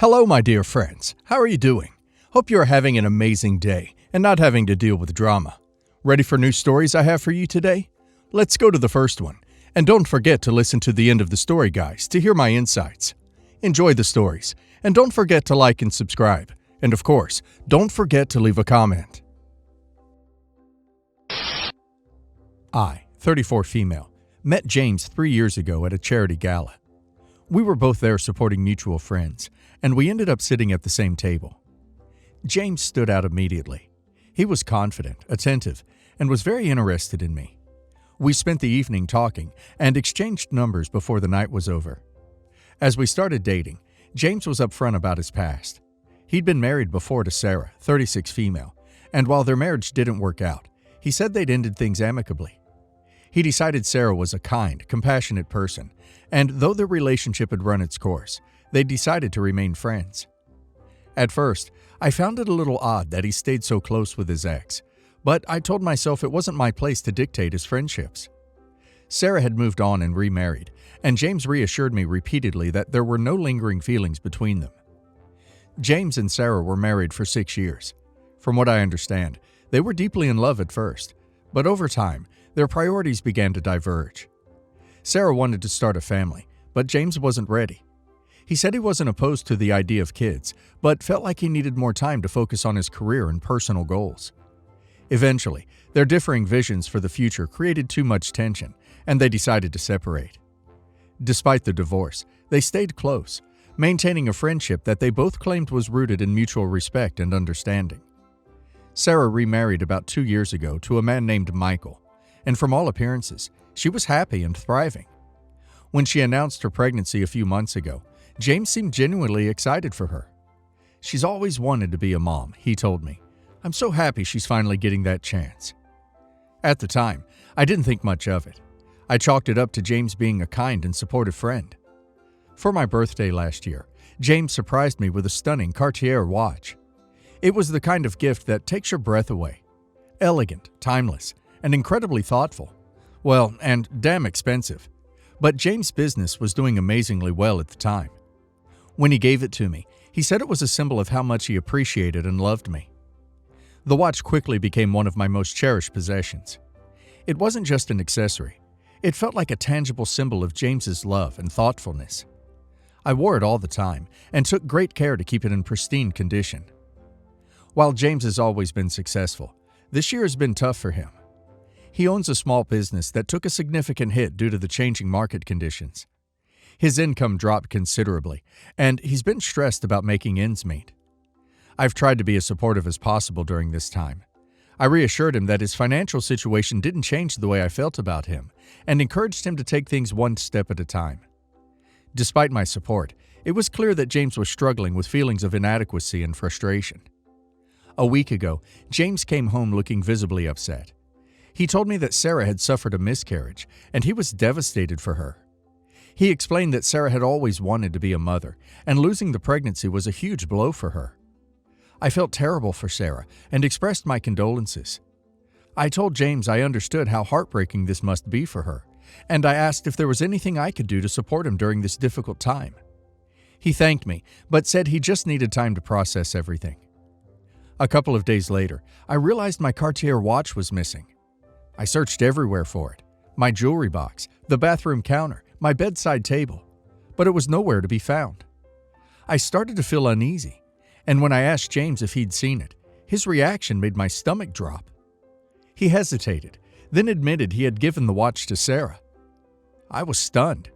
Hello, my dear friends. How are you doing? Hope you are having an amazing day and not having to deal with drama. Ready for new stories I have for you today? Let's go to the first one. And don't forget to listen to the end of the story, guys, to hear my insights. Enjoy the stories, and don't forget to like and subscribe. And of course, don't forget to leave a comment. I, 34 female, met James 3 years ago at a charity gala. We were both there supporting mutual friends, and we ended up sitting at the same table. James stood out immediately. He was confident, attentive, and was very interested in me. We spent the evening talking and exchanged numbers before the night was over. As we started dating, James was upfront about his past. He'd been married before to Sarah, 36 female, and while their marriage didn't work out, he said they'd ended things amicably. He decided Sarah was a kind, compassionate person, and though their relationship had run its course, they decided to remain friends. At first, I found it a little odd that he stayed so close with his ex, but I told myself it wasn't my place to dictate his friendships. Sarah had moved on and remarried, and James reassured me repeatedly that there were no lingering feelings between them. James and Sarah were married for 6 years. From what I understand, they were deeply in love at first, but over time, their priorities began to diverge. Sarah wanted to start a family, but James wasn't ready. He said he wasn't opposed to the idea of kids, but felt like he needed more time to focus on his career and personal goals. Eventually, their differing visions for the future created too much tension, and they decided to separate. Despite the divorce, they stayed close, maintaining a friendship that they both claimed was rooted in mutual respect and understanding. Sarah remarried about 2 years ago to a man named Michael, and from all appearances, she was happy and thriving. When she announced her pregnancy a few months ago, James seemed genuinely excited for her. "She's always wanted to be a mom," he told me. "I'm so happy she's finally getting that chance." At the time, I didn't think much of it. I chalked it up to James being a kind and supportive friend. For my birthday last year, James surprised me with a stunning Cartier watch. It was the kind of gift that takes your breath away. Elegant, timeless, and incredibly thoughtful. Well, and damn expensive. But James' business was doing amazingly well at the time. When he gave it to me, he said it was a symbol of how much he appreciated and loved me. The watch quickly became one of my most cherished possessions. It wasn't just an accessory. It felt like a tangible symbol of James's love and thoughtfulness. I wore it all the time and took great care to keep it in pristine condition. While James has always been successful, this year has been tough for him. He owns a small business that took a significant hit due to the changing market conditions. His income dropped considerably, and he's been stressed about making ends meet. I've tried to be as supportive as possible during this time. I reassured him that his financial situation didn't change the way I felt about him, and encouraged him to take things one step at a time. Despite my support, it was clear that James was struggling with feelings of inadequacy and frustration. A week ago, James came home looking visibly upset. He told me that Sarah had suffered a miscarriage, and he was devastated for her. He explained that Sarah had always wanted to be a mother, and losing the pregnancy was a huge blow for her. I felt terrible for Sarah and expressed my condolences. I told James I understood how heartbreaking this must be for her, and I asked if there was anything I could do to support him during this difficult time. He thanked me, but said he just needed time to process everything. A couple of days later, I realized my Cartier watch was missing. I searched everywhere for it: my jewelry box, the bathroom counter, my bedside table, but it was nowhere to be found. I started to feel uneasy, and when I asked James if he'd seen it, his reaction made my stomach drop. He hesitated, then admitted he had given the watch to Sarah. I was stunned.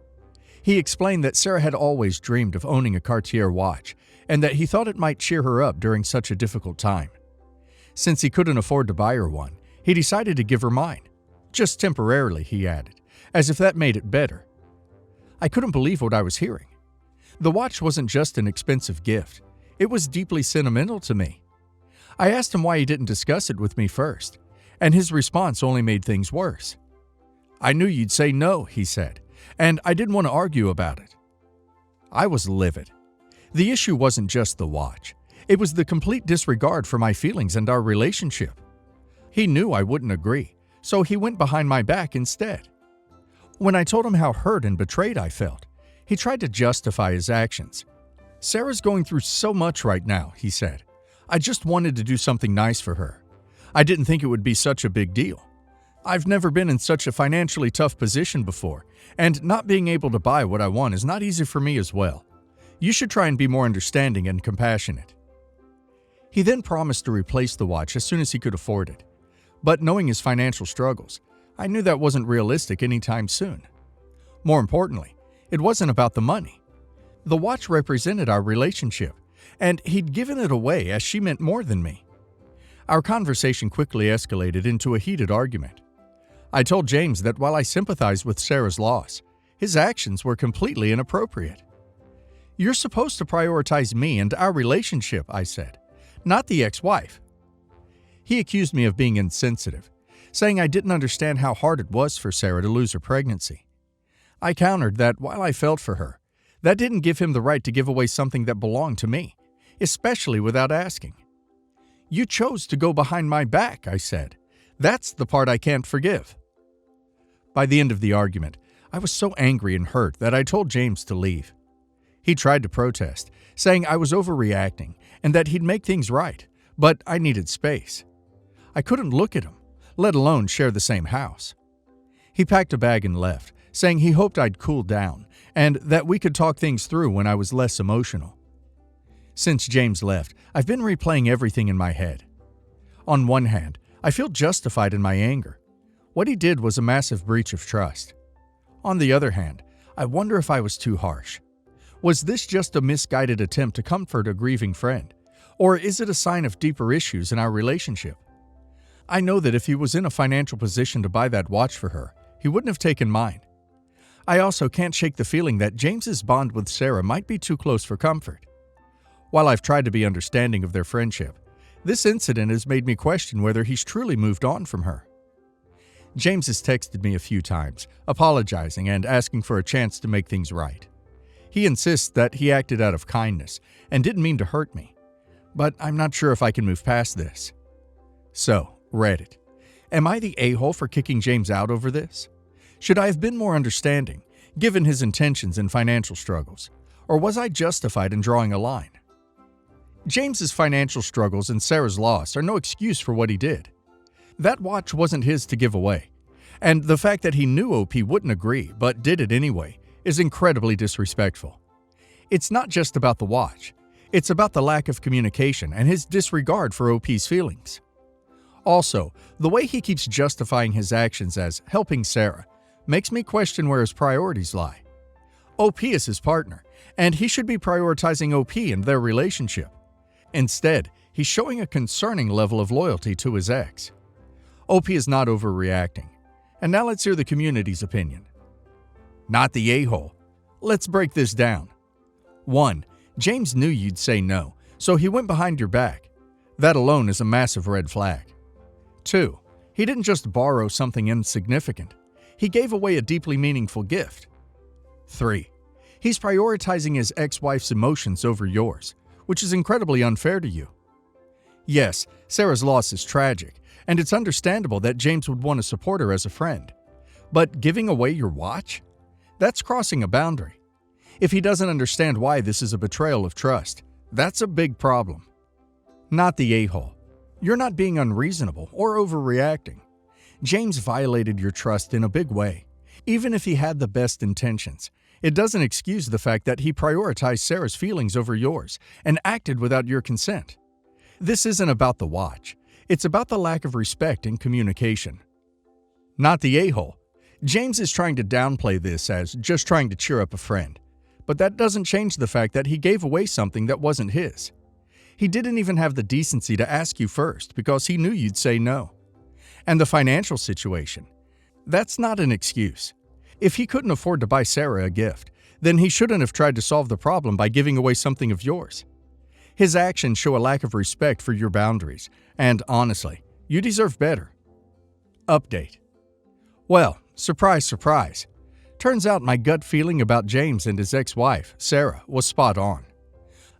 He explained that Sarah had always dreamed of owning a Cartier watch, and that he thought it might cheer her up during such a difficult time. Since he couldn't afford to buy her one, he decided to give her mine. Just temporarily, he added, as if that made it better. I couldn't believe what I was hearing. The watch wasn't just an expensive gift. It was deeply sentimental to me. I asked him why he didn't discuss it with me first, and his response only made things worse. "I knew you'd say no," he said, "and I didn't want to argue about it." I was livid. The issue wasn't just the watch. It was the complete disregard for my feelings and our relationship. He knew I wouldn't agree, so he went behind my back instead. When I told him how hurt and betrayed I felt, he tried to justify his actions. "Sarah's going through so much right now," he said. "I just wanted to do something nice for her. I didn't think it would be such a big deal. I've never been in such a financially tough position before, and not being able to buy what I want is not easy for me as well. You should try and be more understanding and compassionate." He then promised to replace the watch as soon as he could afford it. But knowing his financial struggles, I knew that wasn't realistic anytime soon. More importantly, it wasn't about the money. The watch represented our relationship, and he'd given it away as she meant more than me. Our conversation quickly escalated into a heated argument. I told James that while I sympathized with Sarah's loss, his actions were completely inappropriate. "You're supposed to prioritize me and our relationship," I said, "not the ex-wife." He accused me of being insensitive, saying I didn't understand how hard it was for Sarah to lose her pregnancy. I countered that while I felt for her, that didn't give him the right to give away something that belonged to me, especially without asking. "You chose to go behind my back," I said. "That's the part I can't forgive." By the end of the argument, I was so angry and hurt that I told James to leave. He tried to protest, saying I was overreacting and that he'd make things right, but I needed space. I couldn't look at him, let alone share the same house. He packed a bag and left, saying he hoped I'd cool down and that we could talk things through when I was less emotional. Since James left, I've been replaying everything in my head. On one hand, I feel justified in my anger. What he did was a massive breach of trust. On the other hand, I wonder if I was too harsh. Was this just a misguided attempt to comfort a grieving friend, or is it a sign of deeper issues in our relationship? I know that if he was in a financial position to buy that watch for her, he wouldn't have taken mine. I also can't shake the feeling that James's bond with Sarah might be too close for comfort. While I've tried to be understanding of their friendship, this incident has made me question whether he's truly moved on from her. James has texted me a few times, apologizing and asking for a chance to make things right. He insists that he acted out of kindness and didn't mean to hurt me, but I'm not sure if I can move past this. So, Reddit. Am I the a-hole for kicking James out over this? Should I have been more understanding, given his intentions and financial struggles, or was I justified in drawing a line? James's financial struggles and Sarah's loss are no excuse for what he did. That watch wasn't his to give away, and the fact that he knew OP wouldn't agree but did it anyway is incredibly disrespectful. It's not just about the watch, it's about the lack of communication and his disregard for OP's feelings. Also, the way he keeps justifying his actions as helping Sarah makes me question where his priorities lie. OP is his partner, and he should be prioritizing OP and their relationship. Instead, he's showing a concerning level of loyalty to his ex. OP is not overreacting. And now let's hear the community's opinion. Not the a-hole. Let's break this down. 1. James knew you'd say no, so he went behind your back. That alone is a massive red flag. 2. He didn't just borrow something insignificant. He gave away a deeply meaningful gift. 3. He's prioritizing his ex-wife's emotions over yours, which is incredibly unfair to you. Yes, Sarah's loss is tragic, and it's understandable that James would want to support her as a friend. But giving away your watch? That's crossing a boundary. If he doesn't understand why this is a betrayal of trust, that's a big problem. Not the a-hole. You're not being unreasonable or overreacting. James violated your trust in a big way. Even if he had the best intentions, it doesn't excuse the fact that he prioritized Sarah's feelings over yours and acted without your consent. This isn't about the watch. It's about the lack of respect and communication. Not the a-hole. James is trying to downplay this as just trying to cheer up a friend. But that doesn't change the fact that he gave away something that wasn't his. He didn't even have the decency to ask you first because he knew you'd say no. And the financial situation. That's not an excuse. If he couldn't afford to buy Sarah a gift, then he shouldn't have tried to solve the problem by giving away something of yours. His actions show a lack of respect for your boundaries, and honestly, you deserve better. Update. Well, surprise, surprise. Turns out my gut feeling about James and his ex-wife, Sarah, was spot on.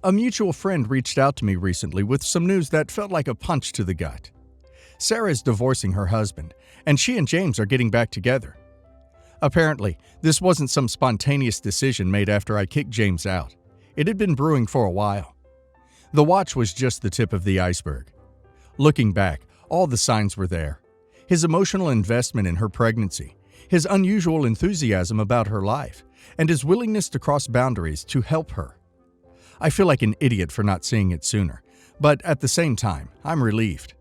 A mutual friend reached out to me recently with some news that felt like a punch to the gut. Sarah is divorcing her husband, and she and James are getting back together. Apparently, this wasn't some spontaneous decision made after I kicked James out. It had been brewing for a while. The watch was just the tip of the iceberg. Looking back, all the signs were there. His emotional investment in her pregnancy, his unusual enthusiasm about her life, and his willingness to cross boundaries to help her. I feel like an idiot for not seeing it sooner, but at the same time, I'm relieved.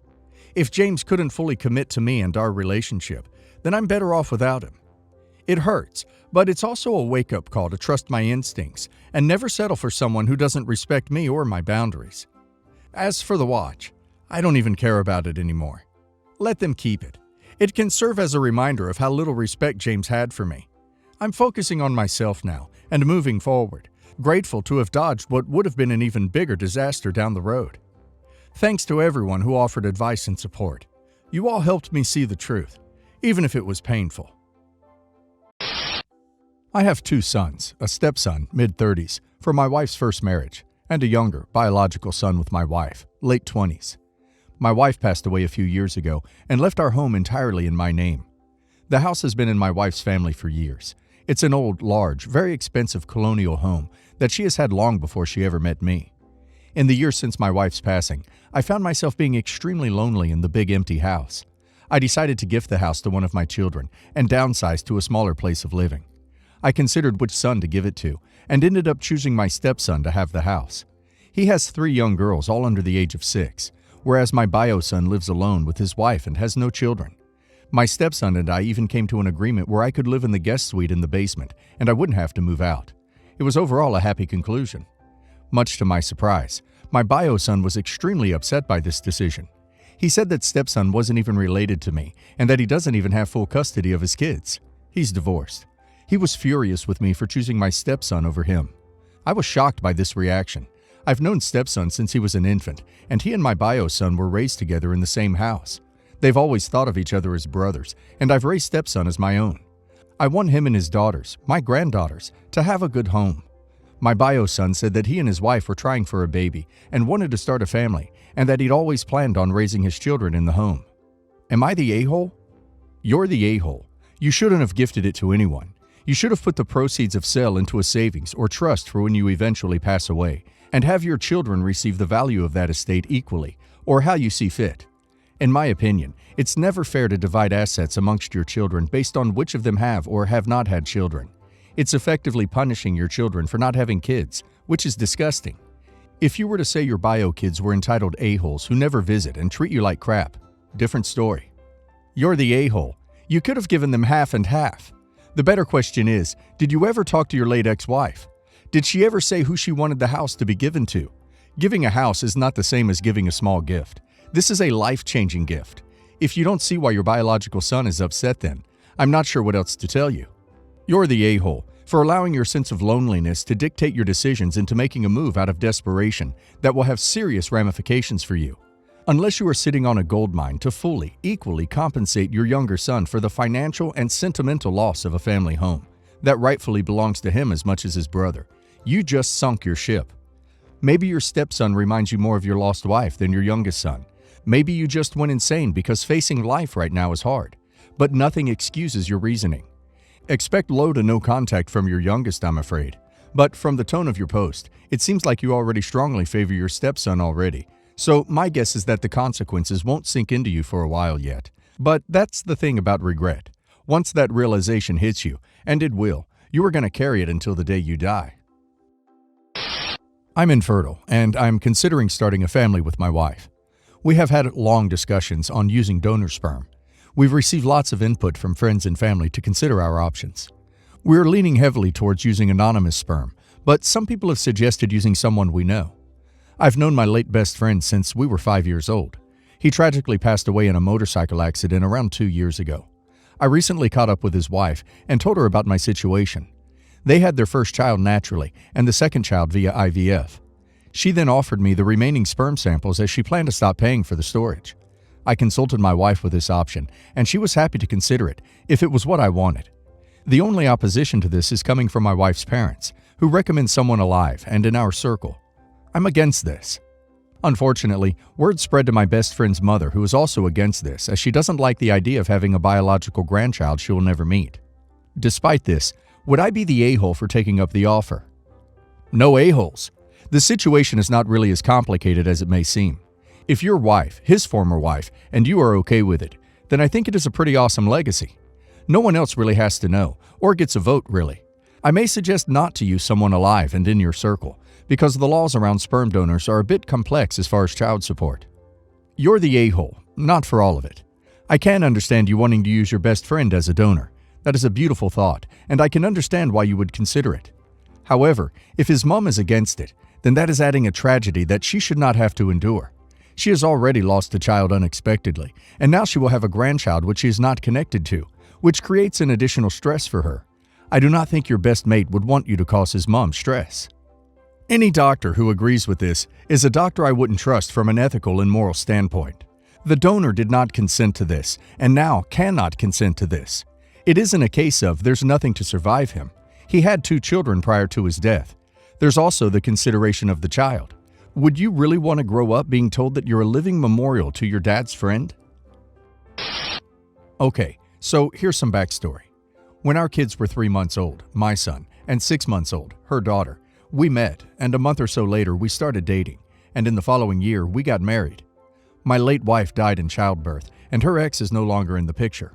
If James couldn't fully commit to me and our relationship, then I'm better off without him. It hurts, but it's also a wake-up call to trust my instincts and never settle for someone who doesn't respect me or my boundaries. As for the watch, I don't even care about it anymore. Let them keep it. It can serve as a reminder of how little respect James had for me. I'm focusing on myself now and moving forward, grateful to have dodged what would have been an even bigger disaster down the road. Thanks to everyone who offered advice and support. You all helped me see the truth, even if it was painful. I have 2 sons, a stepson, mid-30s, from my wife's first marriage, and a younger, biological son with my wife, late 20s. My wife passed away a few years ago and left our home entirely in my name. The house has been in my wife's family for years. It's an old, large, very expensive colonial home that she has had long before she ever met me. In the years since my wife's passing, I found myself being extremely lonely in the big empty house. I decided to gift the house to one of my children and downsize to a smaller place of living. I considered which son to give it to and ended up choosing my stepson to have the house. He has 3 young girls, all under the age of 6, whereas my bio son lives alone with his wife and has no children. My stepson and I even came to an agreement where I could live in the guest suite in the basement and I wouldn't have to move out. It was overall a happy conclusion. Much to my surprise, my bio son was extremely upset by this decision. He said that stepson wasn't even related to me and that he doesn't even have full custody of his kids. He's divorced. He was furious with me for choosing my stepson over him. I was shocked by this reaction. I've known stepson since he was an infant, and he and my bio son were raised together in the same house. They've always thought of each other as brothers, and I've raised stepson as my own. I want him and his daughters, my granddaughters, to have a good home. My bio son said that he and his wife were trying for a baby and wanted to start a family, and that he'd always planned on raising his children in the home. Am I the a-hole? You're the a-hole. You shouldn't have gifted it to anyone. You should have put the proceeds of sale into a savings or trust for when you eventually pass away, and have your children receive the value of that estate equally, or how you see fit. In my opinion, it's never fair to divide assets amongst your children based on which of them have or have not had children. It's effectively punishing your children for not having kids, which is disgusting. If you were to say your bio kids were entitled a-holes who never visit and treat you like crap, different story. You're the a-hole. You could have given them half and half. The better question is, did you ever talk to your late ex-wife? Did she ever say who she wanted the house to be given to? Giving a house is not the same as giving a small gift. This is a life-changing gift. If you don't see why your biological son is upset then, I'm not sure what else to tell you. You're the a-hole for allowing your sense of loneliness to dictate your decisions into making a move out of desperation that will have serious ramifications for you. Unless you are sitting on a gold mine to fully, equally compensate your younger son for the financial and sentimental loss of a family home that rightfully belongs to him as much as his brother, you just sunk your ship. Maybe your stepson reminds you more of your lost wife than your youngest son. Maybe you just went insane because facing life right now is hard, but nothing excuses your reasoning. Expect low to no contact from your youngest, I'm afraid. But from the tone of your post, it seems like you already strongly favor your stepson already. So my guess is that the consequences won't sink into you for a while yet. But that's the thing about regret. Once that realization hits you, and it will, you are going to carry it until the day you die. I'm infertile, and I'm considering starting a family with my wife. We have had long discussions on using donor sperm. We've received lots of input from friends and family to consider our options. We're leaning heavily towards using anonymous sperm, but some people have suggested using someone we know. I've known my late best friend since we were 5 years old. He tragically passed away in a motorcycle accident around 2 years ago. I recently caught up with his wife and told her about my situation. They had their first child naturally and the second child via IVF. She then offered me the remaining sperm samples as she planned to stop paying for the storage. I consulted my wife with this option, and she was happy to consider it if it was what I wanted. The only opposition to this is coming from my wife's parents, who recommend someone alive and in our circle. I'm against this. Unfortunately, word spread to my best friend's mother, who is also against this, as she doesn't like the idea of having a biological grandchild she will never meet. Despite this, would I be the a-hole for taking up the offer? No a-holes. The situation is not really as complicated as it may seem. If your wife, his former wife, and you are okay with it, then I think it is a pretty awesome legacy. No one else really has to know, or gets a vote really. I may suggest not to use someone alive and in your circle, because the laws around sperm donors are a bit complex as far as child support. You're the a-hole, not for all of it. I can understand you wanting to use your best friend as a donor. That is a beautiful thought, and I can understand why you would consider it. However, if his mom is against it, then that is adding a tragedy that she should not have to endure. She has already lost a child unexpectedly, and now she will have a grandchild which she is not connected to, which creates an additional stress for her. I do not think your best mate would want you to cause his mom stress. Any doctor who agrees with this is a doctor I wouldn't trust from an ethical and moral standpoint. The donor did not consent to this, and now cannot consent to this. It isn't a case of there's nothing to survive him. He had 2 children prior to his death. There's also the consideration of the child. Would you really want to grow up being told that you're a living memorial to your dad's friend? Okay, so here's some backstory. When our kids were 3 months old, my son, and 6 months old, her daughter, we met, and a month or so later we started dating, and in the following year we got married. My late wife died in childbirth, and her ex is no longer in the picture.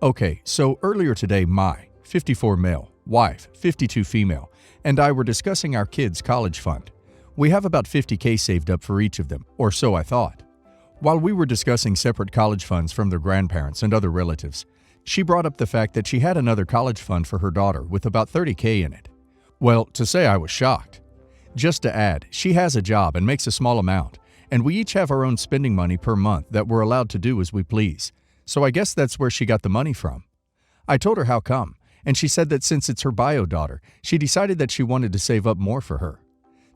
Okay, so earlier today my 54 male, wife, 52 female, and I were discussing our kids' college fund. We have about $50K saved up for each of them, or so I thought. While we were discussing separate college funds from their grandparents and other relatives, she brought up the fact that she had another college fund for her daughter with about $30K in it. Well, to say I was shocked. Just to add, she has a job and makes a small amount, and we each have our own spending money per month that we're allowed to do as we please, so I guess that's where she got the money from. I told her how come, and she said that since it's her bio daughter, she decided that she wanted to save up more for her.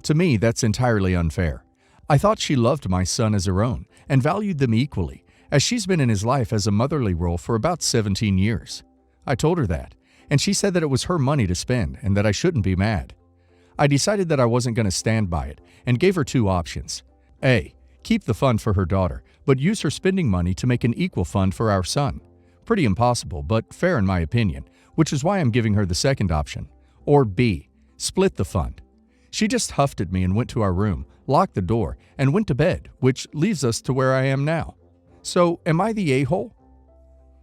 To me, that's entirely unfair. I thought she loved my son as her own and valued them equally, as she's been in his life as a motherly role for about 17 years. I told her that, and she said that it was her money to spend and that I shouldn't be mad. I decided that I wasn't going to stand by it and gave her 2 options. A. Keep the fund for her daughter, but use her spending money to make an equal fund for our son. Pretty impossible, but fair in my opinion, which is why I'm giving her the second option. Or B. Split the fund. She just huffed at me and went to our room, locked the door, and went to bed, which leaves us to where I am now. So, am I the a-hole?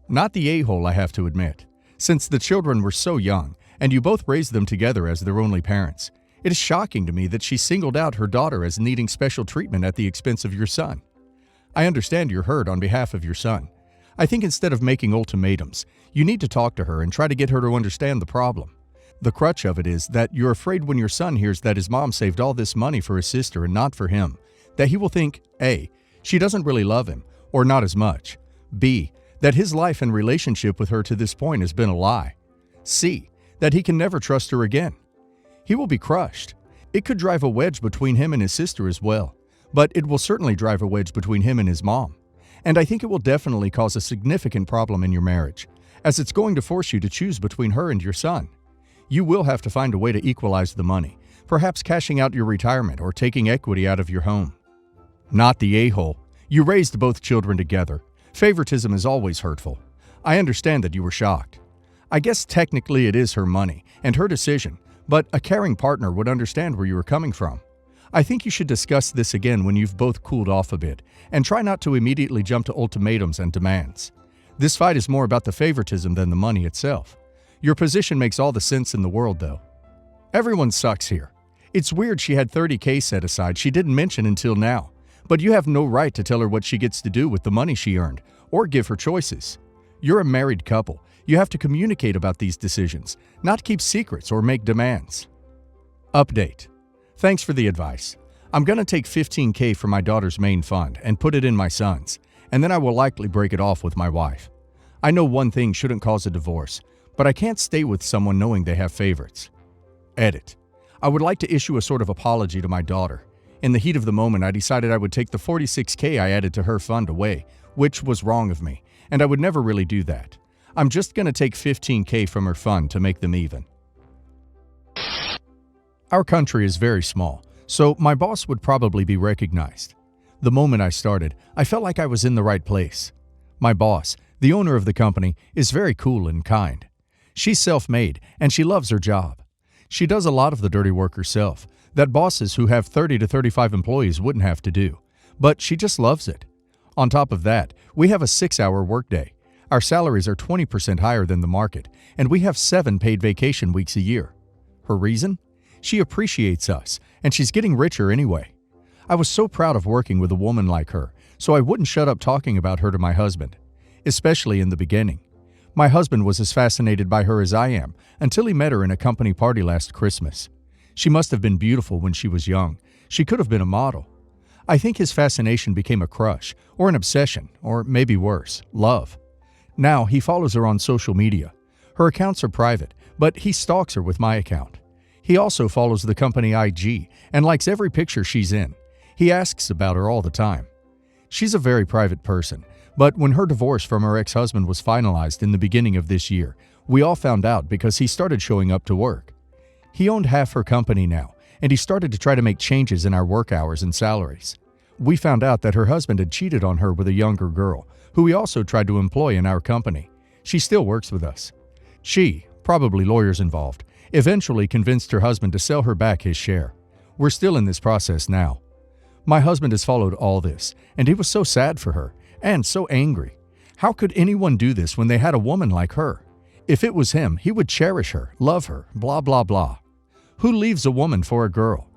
Not the a-hole, I have to admit. Since the children were so young, and you both raised them together as their only parents, it is shocking to me that she singled out her daughter as needing special treatment at the expense of your son. I understand you're hurt on behalf of your son. I think instead of making ultimatums, you need to talk to her and try to get her to understand the problem. The crutch of it is that you're afraid when your son hears that his mom saved all this money for his sister and not for him, that he will think A. She doesn't really love him, or not as much. B. That his life and relationship with her to this point has been a lie. C. That he can never trust her again. He will be crushed. It could drive a wedge between him and his sister as well, but it will certainly drive a wedge between him and his mom. And I think it will definitely cause a significant problem in your marriage, as it's going to force you to choose between her and your son. You will have to find a way to equalize the money, perhaps cashing out your retirement or taking equity out of your home. Not the a-hole. You raised both children together. Favoritism is always hurtful. I understand that you were shocked. I guess technically it is her money and her decision, but a caring partner would understand where you were coming from. I think you should discuss this again when you've both cooled off a bit, and try not to immediately jump to ultimatums and demands. This fight is more about the favoritism than the money itself. Your position makes all the sense in the world, though. Everyone sucks here. It's weird she had $30K set aside she didn't mention until now, but you have no right to tell her what she gets to do with the money she earned, or give her choices. You're a married couple. You have to communicate about these decisions, not keep secrets or make demands. Update. Thanks for the advice. I'm going to take $15K from my daughter's main fund and put it in my son's, and then I will likely break it off with my wife. I know one thing shouldn't cause a divorce, but I can't stay with someone knowing they have favorites. Edit. I would like to issue a sort of apology to my daughter. In the heat of the moment, I decided I would take the $46K I added to her fund away, which was wrong of me, and I would never really do that. I'm just going to take $15K from her fund to make them even. Our country is very small, so my boss would probably be recognized. The moment I started, I felt like I was in the right place. My boss, the owner of the company, is very cool and kind. She's self-made, and she loves her job. She does a lot of the dirty work herself that bosses who have 30 to 35 employees wouldn't have to do, but she just loves it. On top of that, we have a 6-hour workday. Our salaries are 20% higher than the market, and we have 7 paid vacation weeks a year. Her reason? She appreciates us, and she's getting richer anyway. I was so proud of working with a woman like her, so I wouldn't shut up talking about her to my husband, especially in the beginning. My husband was as fascinated by her as I am until he met her in a company party last Christmas. She must have been beautiful when she was young. She could have been a model. I think his fascination became a crush, or an obsession, or maybe worse, love. Now he follows her on social media. Her accounts are private, but he stalks her with my account. He also follows the company IG and likes every picture she's in. He asks about her all the time. She's a very private person, but when her divorce from her ex-husband was finalized in the beginning of this year, we all found out because he started showing up to work. He owned half her company now, and he started to try to make changes in our work hours and salaries. We found out that her husband had cheated on her with a younger girl, who he also tried to employ in our company. She still works with us. She, probably lawyers involved, eventually convinced her husband to sell her back his share. We're still in this process now. My husband has followed all this, and he was so sad for her, and so angry. How could anyone do this when they had a woman like her? If it was him, he would cherish her, love her, blah blah blah. Who leaves a woman for a girl?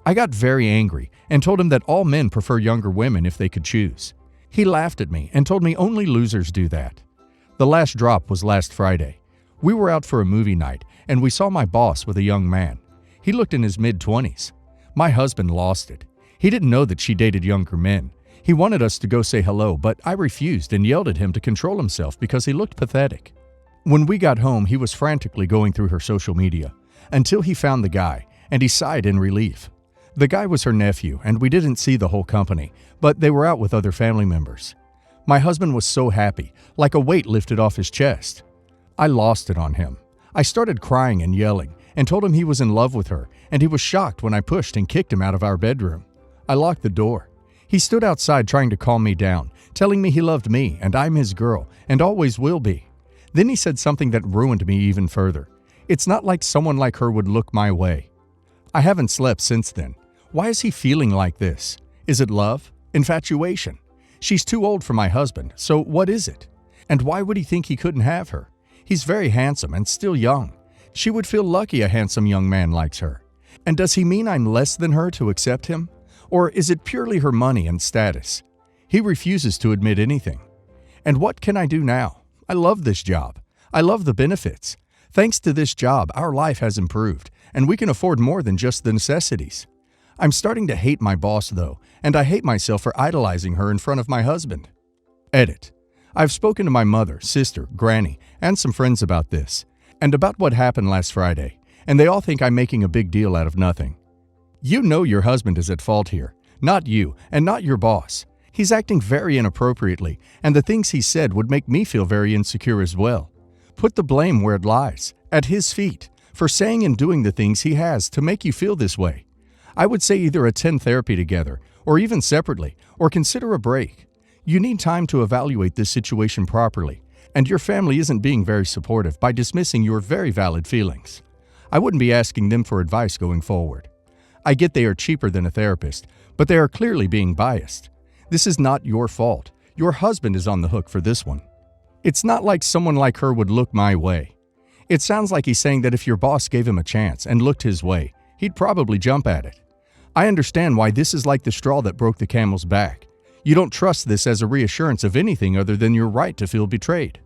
I got very angry and told him that all men prefer younger women if they could choose. He laughed at me and told me only losers do that. The last drop was last Friday. We were out for a movie night, and we saw my boss with a young man. He looked in his mid-20s. My husband lost it. He didn't know that she dated younger men. He wanted us to go say hello, but I refused and yelled at him to control himself because he looked pathetic. When we got home, he was frantically going through her social media until he found the guy, and he sighed in relief. The guy was her nephew, and we didn't see the whole company, but they were out with other family members. My husband was so happy, like a weight lifted off his chest. I lost it on him. I started crying and yelling, and told him he was in love with her, and he was shocked when I pushed and kicked him out of our bedroom. I locked the door. He stood outside trying to calm me down, telling me he loved me and I'm his girl, and always will be. Then he said something that ruined me even further. It's not like someone like her would look my way. I haven't slept since then. Why is he feeling like this? Is it love? Infatuation? She's too old for my husband, so what is it? And why would he think he couldn't have her? He's very handsome and still young. She would feel lucky a handsome young man likes her. And does he mean I'm less than her to accept him? Or is it purely her money and status? He refuses to admit anything. And what can I do now? I love this job. I love the benefits. Thanks to this job, our life has improved, and we can afford more than just the necessities. I'm starting to hate my boss, though, and I hate myself for idolizing her in front of my husband. Edit. I've spoken to my mother, sister, granny, and some friends about this, and about what happened last Friday, and they all think I'm making a big deal out of nothing. You know your husband is at fault here, not you, and not your boss. He's acting very inappropriately, and the things he said would make me feel very insecure as well. Put the blame where it lies, at his feet, for saying and doing the things he has to make you feel this way. I would say either attend therapy together, or even separately, or consider a break. You need time to evaluate this situation properly, and your family isn't being very supportive by dismissing your very valid feelings. I wouldn't be asking them for advice going forward. I get they are cheaper than a therapist, but they are clearly being biased. This is not your fault. Your husband is on the hook for this one. It's not like someone like her would look my way. It sounds like he's saying that if your boss gave him a chance and looked his way, he'd probably jump at it. I understand why this is like the straw that broke the camel's back. You don't trust this as a reassurance of anything other than your right to feel betrayed.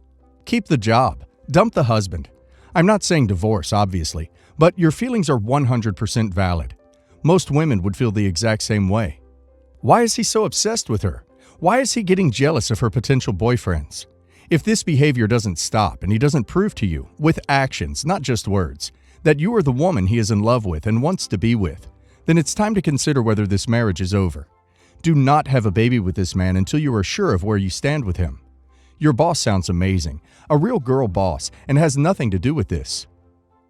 Keep the job. Dump the husband. I'm not saying divorce, obviously, but your feelings are 100% valid. Most women would feel the exact same way. Why is he so obsessed with her? Why is he getting jealous of her potential boyfriends? If this behavior doesn't stop and he doesn't prove to you, with actions, not just words, that you are the woman he is in love with and wants to be with, then it's time to consider whether this marriage is over. Do not have a baby with this man until you are sure of where you stand with him. Your boss sounds amazing, a real girl boss, and has nothing to do with this.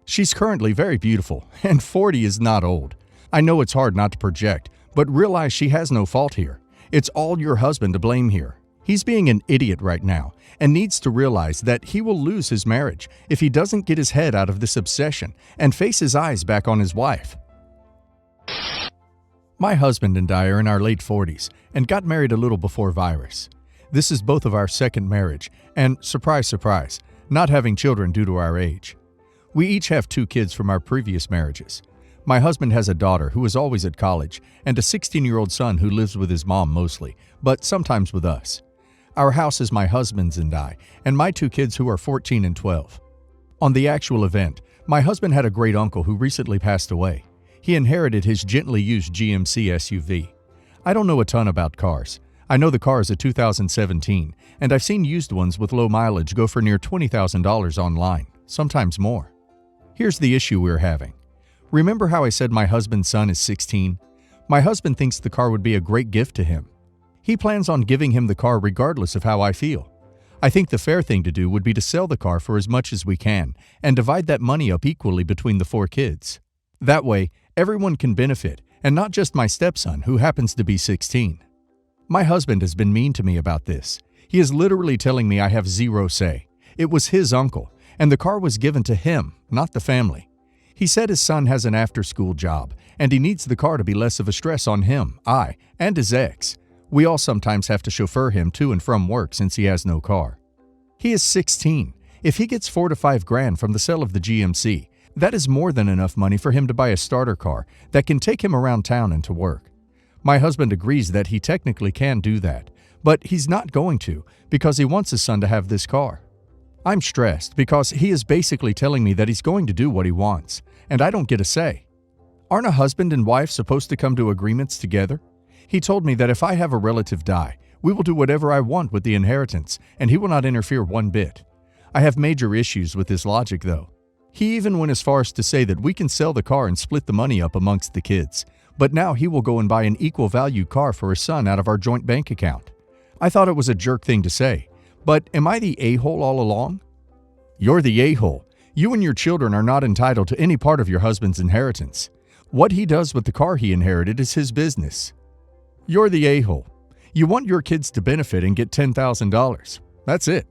She's currently very beautiful, and 40 is not old. I know it's hard not to project, but realize she has no fault here. It's all your husband to blame here. He's being an idiot right now and needs to realize that he will lose his marriage if he doesn't get his head out of this obsession and face his eyes back on his wife. My husband and I are in our late 40s and got married a little before virus. This is both of our second marriage and, surprise, surprise, not having children due to our age. We each have 2 kids from our previous marriages. My husband has a daughter who is always at college and a 16-year-old son who lives with his mom mostly, but sometimes with us. Our house is my husband's and I, and my 2 kids who are 14 and 12. On the actual event, my husband had a great uncle who recently passed away. He inherited his gently used GMC SUV. I don't know a ton about cars. I know the car is a 2017, and I've seen used ones with low mileage go for near $20,000 online, sometimes more. Here's the issue we're having. Remember how I said my husband's son is 16? My husband thinks the car would be a great gift to him. He plans on giving him the car regardless of how I feel. I think the fair thing to do would be to sell the car for as much as we can and divide that money up equally between the 4 kids. That way, everyone can benefit, and not just my stepson, who happens to be 16. My husband has been mean to me about this. He is literally telling me I have zero say. It was his uncle, and the car was given to him, not the family. He said his son has an after-school job, and he needs the car to be less of a stress on him, I, and his ex. We all sometimes have to chauffeur him to and from work since he has no car. He is 16. If he gets $4 to $5 grand from the sale of the GMC, that is more than enough money for him to buy a starter car that can take him around town and to work. My husband agrees that he technically can do that, but he's not going to because he wants his son to have this car. I'm stressed because he is basically telling me that he's going to do what he wants, and I don't get a say. Aren't a husband and wife supposed to come to agreements together? He told me that if I have a relative die, we will do whatever I want with the inheritance, and he will not interfere one bit. I have major issues with this logic, though. He even went as far as to say that we can sell the car and split the money up amongst the kids, but now he will go and buy an equal value car for his son out of our joint bank account. I thought it was a jerk thing to say, but am I the a-hole all along? You're the a-hole. You and your children are not entitled to any part of your husband's inheritance. What he does with the car he inherited is his business. You're the a-hole. You want your kids to benefit and get $10,000. That's it.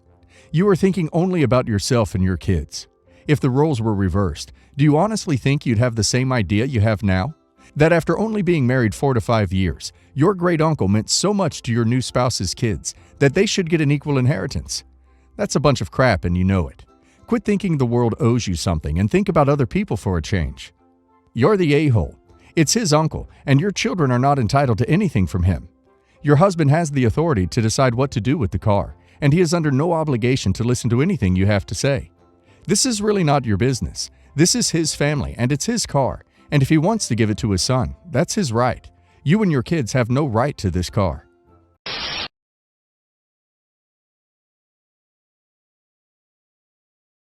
You are thinking only about yourself and your kids. If the roles were reversed, do you honestly think you'd have the same idea you have now? That after only being married 4 to 5 years, your great uncle meant so much to your new spouse's kids that they should get an equal inheritance? That's a bunch of crap and you know it. Quit thinking the world owes you something and think about other people for a change. You're the a-hole. It's his uncle, and your children are not entitled to anything from him. Your husband has the authority to decide what to do with the car, and he is under no obligation to listen to anything you have to say. This is really not your business. This is his family, and it's his car, and if he wants to give it to his son, that's his right. You and your kids have no right to this car.